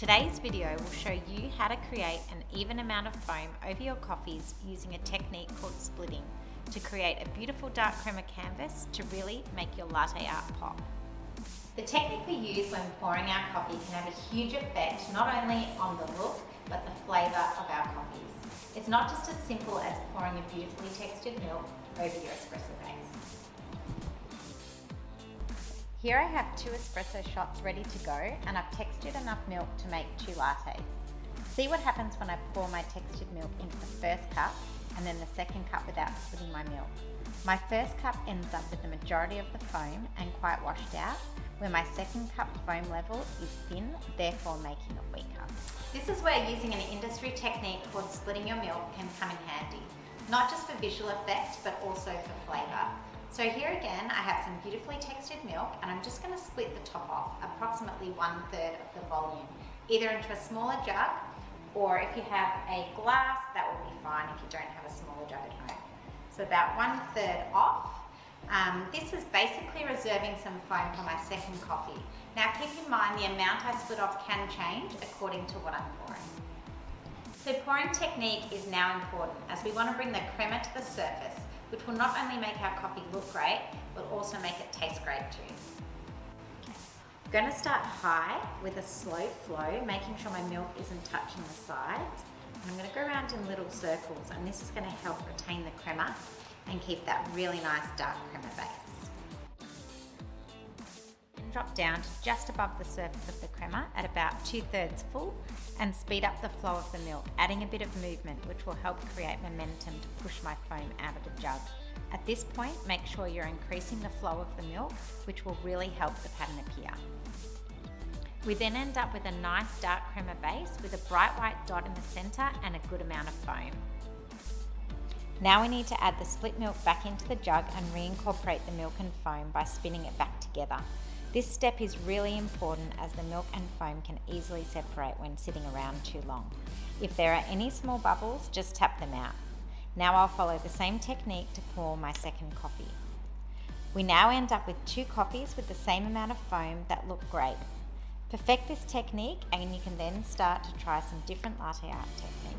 Today's video will show you how to create an even amount of foam over your coffees using a technique called splitting to create a beautiful dark crema canvas to really make your latte art pop. The technique we use when pouring our coffee can have a huge effect not only on the look but the flavour of our coffees. It's not just as simple as pouring a beautifully textured milk over your espresso base. Here I have 2 espresso shots ready to go, and I've textured enough milk to make 2 lattes. See what happens when I pour my textured milk into the first cup and then the second cup without splitting my milk. My first cup ends up with the majority of the foam and quite washed out, where my second cup foam level is thin, therefore making it weaker. This is where using an industry technique called splitting your milk can come in handy, not just for visual effect but also for flavour. So here again, I have some beautifully textured milk and I'm just going to split the top off, approximately 1/3 of the volume, either into a smaller jug, or if you have a glass, that will be fine if you don't have a smaller jug at home. So about 1/3 off. This is basically reserving some foam for my second coffee. Now keep in mind the amount I split off can change according to what I'm pouring. So pouring technique is now important as we want to bring the crema to the surface, which will not only make our coffee look great, but also make it taste great too. I'm going to start high with a slow flow, making sure my milk isn't touching the sides. And I'm going to go around in little circles, and this is going to help retain the crema and keep that really nice dark crema base. Drop down to just above the surface of the crema at about 2/3 full and speed up the flow of the milk, adding a bit of movement which will help create momentum to push my foam out of the jug. At this point, make sure you're increasing the flow of the milk, which will really help the pattern appear. We then end up with a nice dark crema base with a bright white dot in the centre and a good amount of foam. Now we need to add the split milk back into the jug and reincorporate the milk and foam by spinning it back together. This step is really important as the milk and foam can easily separate when sitting around too long. If there are any small bubbles, just tap them out. Now I'll follow the same technique to pour my second coffee. We now end up with 2 coffees with the same amount of foam that look great. Perfect this technique and you can then start to try some different latte art techniques.